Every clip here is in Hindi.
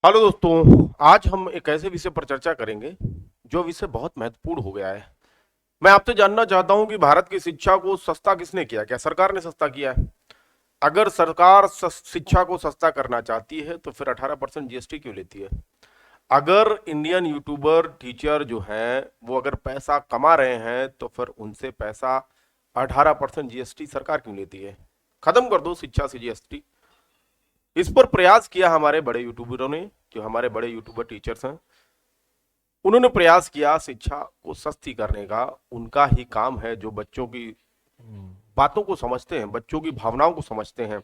हेलो दोस्तों, आज हम एक ऐसे विषय पर चर्चा करेंगे जो विषय बहुत महत्वपूर्ण हो गया है। मैं आपसे जानना चाहता हूं कि भारत की शिक्षा को सस्ता किसने किया? क्या सरकार ने सस्ता किया है? अगर सरकार शिक्षा को सस्ता करना चाहती है तो फिर 18% जीएसटी क्यों लेती है? अगर इंडियन यूट्यूबर टीचर जो हैं वो अगर पैसा कमा रहे हैं तो फिर उनसे पैसा 18% जीएसटी सरकार क्यों लेती है? खत्म कर दो शिक्षा से जीएसटी। इस पर प्रयास किया हमारे बड़े यूट्यूबरों ने, जो हमारे बड़े यूट्यूबर टीचर्स हैं। उन्होंने प्रयास किया शिक्षा को सस्ती करने का। उनका ही काम है, जो बच्चों की बातों को समझते हैं, बच्चों की भावनाओं को समझते हैं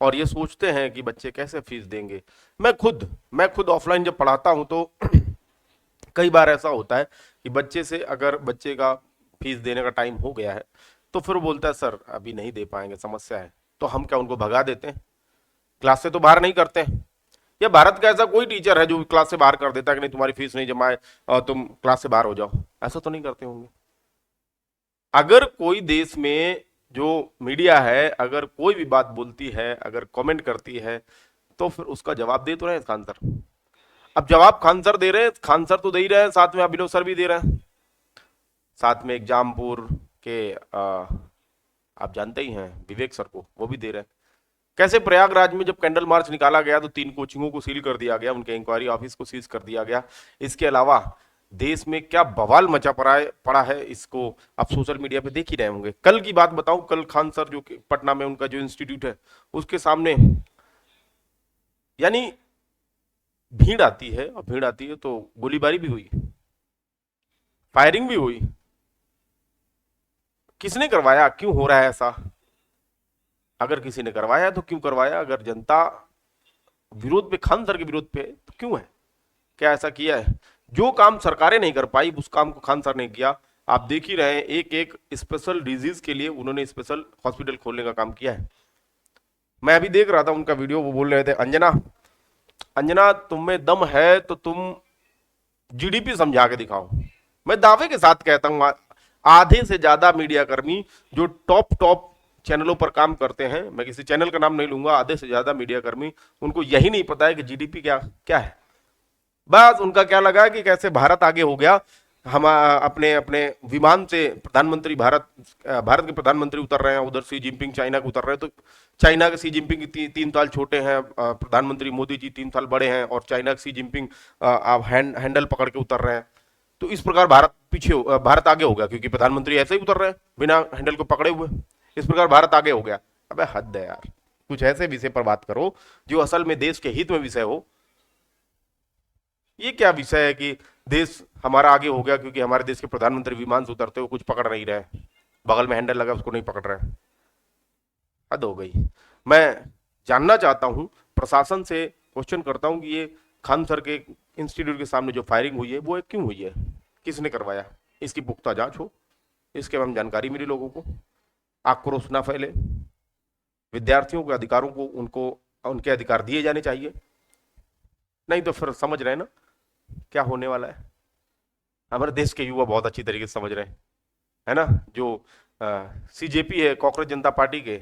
और ये सोचते हैं कि बच्चे कैसे फीस देंगे। मैं खुद ऑफलाइन जब पढ़ाता हूं तो कई बार ऐसा होता है कि बच्चे से अगर बच्चे का फीस देने का टाइम हो गया है तो फिर वो बोलता है सर अभी नहीं दे पाएंगे, समस्या है। तो हम क्या उनको भगा देते हैं? क्लास से तो बाहर नहीं करते हैं। या भारत का ऐसा कोई टीचर है जो क्लास से बाहर कर देता है कि नहीं तुम्हारी फीस नहीं जमा है और तुम क्लास से बाहर हो जाओ? ऐसा तो नहीं करते होंगे। अगर कोई देश में जो मीडिया है अगर कोई भी बात बोलती है, अगर कमेंट करती है, तो फिर उसका जवाब दे तो रहे हैं खान सर। अब जवाब खान सर दे रहे हैं, खान सर तो दे ही रहे हैं, साथ में अभिनव सर भी दे रहे हैं, साथ में एग्जामपुर के आप जानते ही हैं विवेक सर को, वो भी दे रहे हैं। कैसे प्रयागराज में जब कैंडल मार्च निकाला गया तो 3 कोचिंगों को सील कर दिया गया, उनके इंक्वायरी ऑफिस को सीज कर दिया गया। इसके अलावा देश में क्या बवाल मचा पड़ा है इसको आप सोशल मीडिया पे देख ही रहे होंगे। कल की बात बताऊं, कल खान सर जो कि पटना में उनका जो इंस्टीट्यूट है उसके सामने यानी भीड़ आती है, और भीड़ आती है तो गोलीबारी भी हुई, फायरिंग भी हुई। किसने करवाया? क्यों हो रहा है ऐसा? अगर किसी ने करवाया तो क्यों करवाया? अगर जनता विरोध पे, खान सर के विरोध पे, तो क्यों है? क्या ऐसा किया है? जो काम सरकारें नहीं कर पाई उस काम को खान सर ने किया। आप देख ही रहे हैं, एक एक स्पेशल डिजीज के लिए उन्होंने स्पेशल हॉस्पिटल खोलने का काम किया है। मैं अभी देख रहा था उनका वीडियो, वो बोल रहे थे अंजना, अंजना तुम में दम है तो तुम जीडीपी समझा के दिखाओ। मैं दावे के साथ कहता हूं आधे से ज्यादा मीडिया कर्मी जो टॉप टॉप चैनलों पर काम करते हैं, मैं किसी चैनल का नाम नहीं लूंगा, आधे से ज्यादा मीडिया कर्मी उनको यही नहीं पता है कि जीडीपी क्या क्या है। बस उनका क्या लगा कि कैसे भारत आगे हो गया। हम अपने अपने विमान से प्रधानमंत्री भारत के प्रधानमंत्री उतर रहे हैं, उधर सी जिनपिंग चाइना के उतर रहे हैं, तो चाइना के सी जिनपिंग 3 साल छोटे हैं, प्रधानमंत्री मोदी जी 3 साल बड़े हैं, और चाइना के सी जिनपिंग हैंडल पकड़ के उतर रहे हैं। तो इस प्रकार भारत आगे हो गया, क्योंकि प्रधानमंत्री ऐसे ही उतर रहे हैं बिना हैंडल को पकड़े हुए। इस प्रकार भारत आगे हो गया। अबे हद है यार, कुछ ऐसे विषय पर बात करो जो असल में देश के हित में विषय हो। ये क्या विषय है कि देश हमारा आगे हो गया क्योंकि हमारे देश के प्रधानमंत्री विमान से उतरते हुए कुछ पकड़ नहीं रहे, बगल में हैंडल लगा उसको नहीं पकड़ रहे? हद हो गई। मैं जानना चाहता हूं, प्रशासन से क्वेश्चन करता हूं कि ये खान सर के इंस्टीट्यूट के सामने जो फायरिंग हुई है वो क्यों हुई है, किसने करवाया? इसकी पुख्ता जांच हो, इसके बारे में जानकारी मिले लोगों को, आक्रोश ना फैले। विद्यार्थियों के अधिकारों को उनको उनके अधिकार दिए जाने चाहिए। नहीं तो फिर समझ रहे हैं ना क्या होने वाला है। हमारे देश के युवा बहुत अच्छी तरीके से समझ रहे हैं, है ना। जो सीजेपी है, कॉकरोच जनता पार्टी के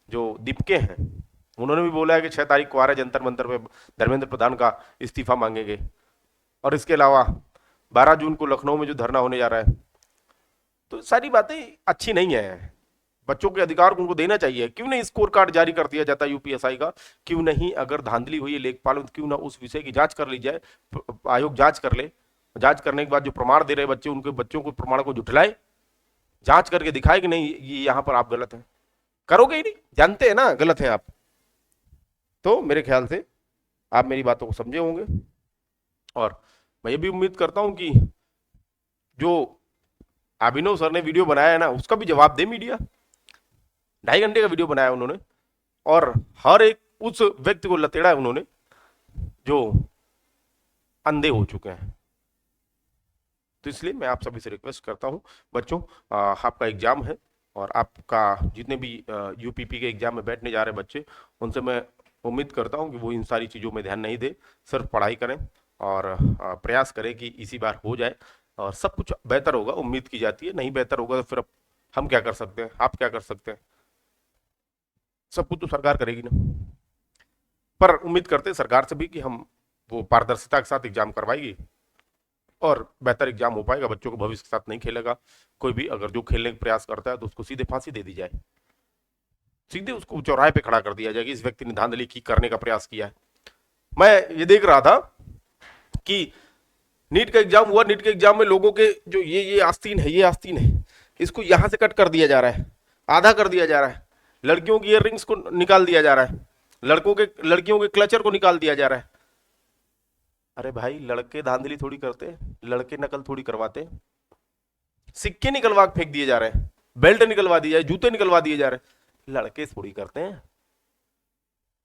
जो दीपके हैं, उन्होंने भी बोला है कि 6 तारीख को आ रहे जंतर मंतर पे धर्मेंद्र प्रधान का इस्तीफा मांगेंगे। और इसके अलावा 12 जून को लखनऊ में जो धरना होने जा रहा है। तो सारी बातें अच्छी नहीं है। बच्चों के अधिकार को उनको देना चाहिए। क्यों नहीं स्कोर कार्ड जारी कर दिया जाता यूपीएसआई का? क्यों नहीं, अगर धांधली हुई है लेखपाल, क्यों ना उस विषय की जांच कर ली जाए, आयोग जांच कर ले। जांच करने के बाद जो प्रमाण दे रहे बच्चे, उनके बच्चों को प्रमाण को जुटलाए, जांच करके दिखाए कि नहीं ये यहां पर आप गलत हैं। करोगे ही नहीं, जानते हैं ना गलत है आप। तो मेरे ख्याल से आप मेरी बातों को समझे होंगे। और मैं ये भी उम्मीद करता हूं कि जो अभिनव सर ने वीडियो बनाया है ना, उसका भी जवाब दे मीडिया। 2.5 घंटे का वीडियो बनाया उन्होंने, और हर एक उस व्यक्ति को लतेड़ा है उन्होंने जो अंधे हो चुके हैं। तो इसलिए मैं आप सभी से रिक्वेस्ट करता हूं, बच्चों आपका एग्जाम है, और आपका जितने भी यूपीपी के एग्जाम में बैठने जा रहे बच्चे, उनसे मैं उम्मीद करता हूं कि वो इन सारी चीज़ों में ध्यान नहीं दे, सिर्फ पढ़ाई करें और प्रयास करें कि इसी बार हो जाए और सब कुछ बेहतर होगा। उम्मीद की जाती है, नहीं बेहतर होगा तो फिर हम क्या कर सकते हैं, आप क्या कर सकते हैं? सब कुछ तो सरकार करेगी ना। पर उम्मीद करते हैं सरकार से भी कि हम वो पारदर्शिता के साथ एग्जाम करवाएगी और बेहतर एग्जाम हो पाएगा, बच्चों को भविष्य के साथ नहीं खेलेगा। कोई भी अगर जो खेलने का प्रयास करता है तो उसको सीधे फांसी दे दी जाए, सीधे उसको चौराहे पे खड़ा कर दिया जाए कि इस व्यक्ति ने धांधली की करने का प्रयास किया है। मैं ये देख रहा था कि नीट का एग्जाम हुआ, नीट के एग्जाम में लोगों के जो ये आस्तीन है, ये आस्तीन है, इसको यहां से कट कर दिया जा रहा है, आधा कर दिया जा रहा है। लड़कियों की इयररिंग्स को निकाल दिया जा रहा है, लड़कियों के क्लचर को निकाल दिया जा रहा है। अरे भाई, लड़के धांधली थोड़ी करते, लड़के नकल थोड़ी करवाते। सिक्के निकलवा के फेंक दिए जा रहे हैं, बेल्ट निकलवा दिए जाए, जूते निकलवा दिए जा रहे हैं, लड़के थोड़ी करते हैं।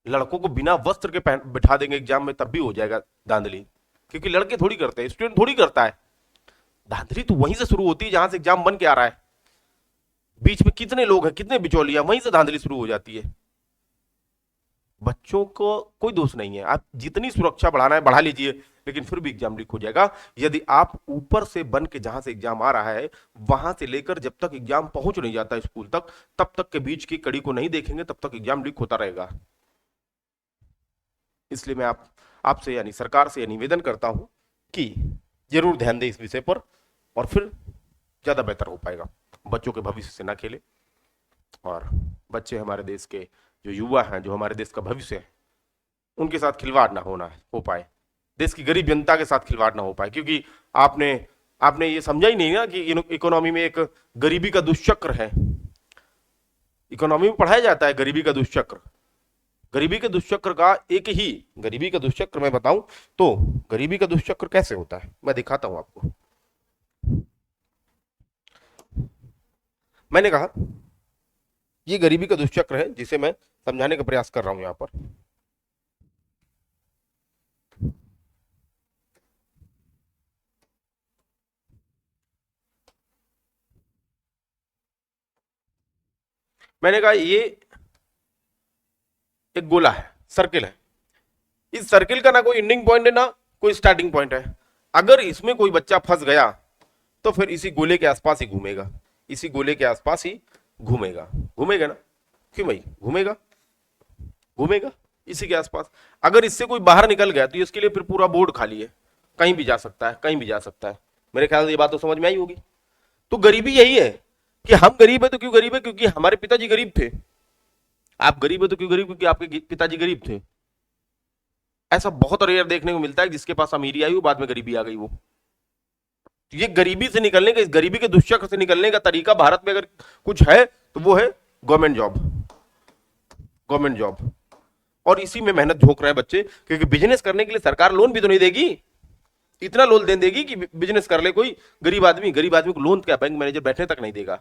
लड़कों को बिना वस्त्र के बिठा देंगे एग्जाम में तब भी हो जाएगा धांधली, क्योंकि लड़के थोड़ी करते हैं, स्टूडेंट थोड़ी करता है। धांधली तो वहीं से शुरू होती है जहां से एग्जाम बन के आ रहा है। बीच में कितने लोग हैं, कितने बिचौलिया, वहीं से धांधली शुरू हो जाती है। बच्चों को कोई दोष नहीं है, आप जितनी सुरक्षा बढ़ाना है बढ़ा लीजिए, लेकिन फिर भी एग्जाम लीक हो जाएगा। यदि आप ऊपर से बन के जहां से एग्जाम आ रहा है वहां से लेकर जब तक एग्जाम पहुंच नहीं जाता स्कूल तक, तब तक के बीच की कड़ी को नहीं देखेंगे, तब तक एग्जाम लीक होता रहेगा। इसलिए मैं आपसे यानी सरकार से निवेदन करता हूं कि जरूर ध्यान दें इस विषय पर, और फिर ज्यादा बेहतर हो पाएगा। बच्चों के भविष्य से ना खेले, और बच्चे हमारे देश के जो युवा हैं, जो हमारे देश का भविष्य है, उनके साथ खिलवाड़ ना हो पाए, देश की गरीब जनता के साथ खिलवाड़ ना हो पाए। क्योंकि आपने ये समझा ही नहीं ना कि इकोनॉमी में एक गरीबी का दुष्चक्र है। इकोनॉमी में पढ़ाया जाता है गरीबी का दुष्चक्र। गरीबी के दुष्चक्र का गरीबी का दुष्चक्र मैं बताऊं तो गरीबी का दुष्चक्र कैसे होता है मैं दिखाता हूं आपको। मैंने कहा ये गरीबी का दुष्चक्र है जिसे मैं समझाने का प्रयास कर रहा हूं यहां पर। मैंने कहा ये एक गोला है, सर्किल है। इस सर्किल का ना कोई एंडिंग पॉइंट है ना कोई स्टार्टिंग पॉइंट है। अगर इसमें कोई बच्चा फंस गया तो फिर इसी गोले के आसपास ही घूमेगा, इसी गोले के आसपास ही घूमेगा। घूमेगा ना, क्यों भाई, घूमेगा घूमेगा इसी के आसपास। अगर इससे कोई बाहर निकल गया तो इसके लिए फिर पूरा बोर्ड खाली है, कहीं भी जा सकता है, कहीं भी जा सकता है। मेरे ख्याल से ये बात तो समझ में आई होगी। तो गरीबी यही है कि हम गरीब है तो क्यों गरीब है, क्योंकि हमारे पिताजी गरीब थे। आप गरीब है तो क्यों गरीब, क्योंकि आपके पिताजी गरीब थे। ऐसा बहुत रेयर देखने को मिलता है जिसके पास अमीरी आई हो बाद में गरीबी आ गई वो। ये गरीबी से निकलने का, इस गरीबी के दुष्चक्र से निकलने का तरीका भारत में अगर कुछ है तो वो है गवर्नमेंट जॉब। गवर्नमेंट जॉब, और इसी में मेहनत झोंक रहे हैं बच्चे, क्योंकि बिजनेस करने के लिए सरकार लोन भी तो नहीं देगी। इतना लोन दे देगी कि बिजनेस कर ले कोई गरीब आदमी को लोन क्या बैंक मैनेजर बैठने तक नहीं देगा।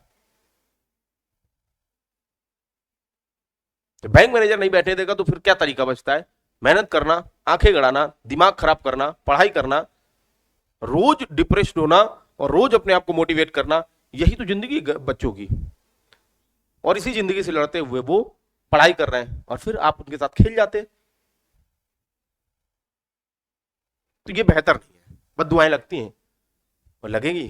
तो बैंक मैनेजर नहीं बैठने देगा तो फिर क्या तरीका बचता है? मेहनत करना, आंखें गड़ाना, दिमाग खराब करना, पढ़ाई करना, रोज डिप्रेस्ड होना और रोज अपने आप को मोटिवेट करना, यही तो जिंदगी बच्चों की। और इसी जिंदगी से लड़ते हुए वो पढ़ाई कर रहे हैं और फिर आप उनके साथ खेल जाते, तो ये बेहतर नहीं है। बद्दुआएं लगती हैं और लगेंगी।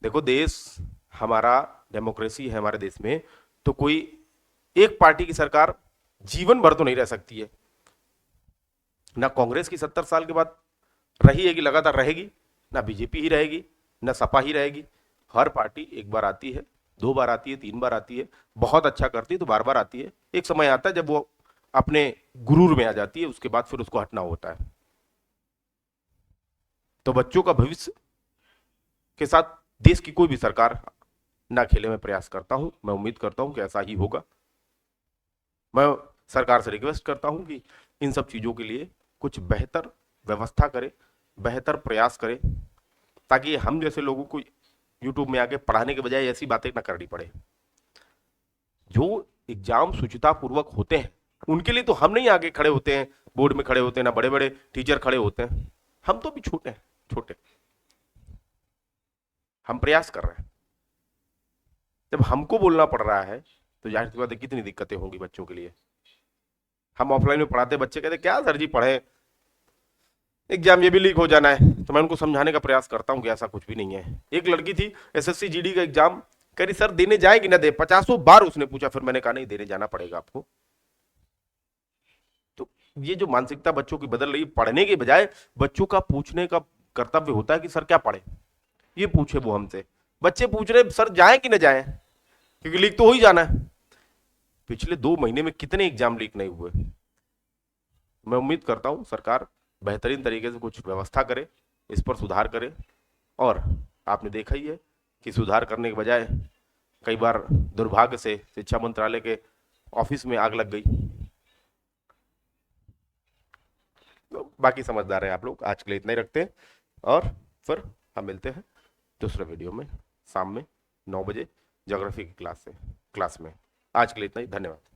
देखो, देश हमारा डेमोक्रेसी है हमारे देश में, तो कोई एक पार्टी की सरकार जीवन भर तो नहीं रह सकती है। ना कांग्रेस की 70 साल के बाद रही है कि लगातार रहेगी, ना बीजेपी ही रहेगी, ना सपा ही रहेगी। हर पार्टी एक बार आती है, 2 बार आती है, 3 बार आती है, बहुत अच्छा करती है तो बार बार आती है। एक समय आता है जब वो अपने गुरूर में आ जाती है, उसके बाद फिर उसको हटना होता है। तो बच्चों का भविष्य के साथ देश की कोई भी सरकार ना खेले, मैं प्रयास करता हूं, मैं उम्मीद करता हूं कि ऐसा ही होगा। मैं सरकार से रिक्वेस्ट करता हूं कि इन सब चीजों के लिए कुछ बेहतर व्यवस्था करे, बेहतर प्रयास करे, ताकि हम जैसे लोगों को यूट्यूब में आके पढ़ाने के बजाय ऐसी बातें ना करनी पड़े। जो एग्जाम शुचितापूर्वक होते हैं उनके लिए तो हम नहीं आगे खड़े होते हैं, बोर्ड में खड़े होते हैं, ना बड़े बड़े टीचर खड़े होते हैं। हम तो भी छोटे हैं, छोटे, हम प्रयास कर रहे हैं। जब हमको बोलना पड़ रहा है तो जाहिर सी बात है कितनी दिक्कतें होंगी बच्चों के लिए। हम ऑफलाइन में पढ़ाते, बच्चे कहते क्या सर जी पढ़े, एग्जाम ये भी लीक हो जाना है। तो मैं उनको समझाने का प्रयास करता हूं कि ऐसा कुछ भी नहीं है। एक लड़की थी एसएससी जीडी का एग्जाम, कह रही सर देने जाए कि ना दे, 50 बार उसने पूछा, फिर मैंने कहा नहीं देने जाना पड़ेगा आपको। तो ये जो मानसिकता बच्चों की बदल रही है, पढ़ने के बजाय बच्चों का पूछने का कर्तव्य होता है कि सर क्या पढ़े, ये पूछे वो हमसे। बच्चे पूछ रहे सर जाएं कि न जाएं, क्योंकि लीक तो हो ही जाना है। पिछले 2 महीने में कितने एग्जाम लीक नहीं हुए। मैं उम्मीद करता हूं सरकार बेहतरीन तरीके से कुछ व्यवस्था करे, इस पर सुधार करे। और आपने देखा ही है कि सुधार करने के बजाय कई बार दुर्भाग्य से शिक्षा मंत्रालय के ऑफिस में आग लग गई। तो बाकी समझदार हैं आप लोग, आज के लिए इतना ही रखते हैं और फिर हम मिलते हैं दूसरे वीडियो में शाम में 9 बजे ज्योग्राफी की क्लास में। आज के लिए इतना ही, धन्यवाद।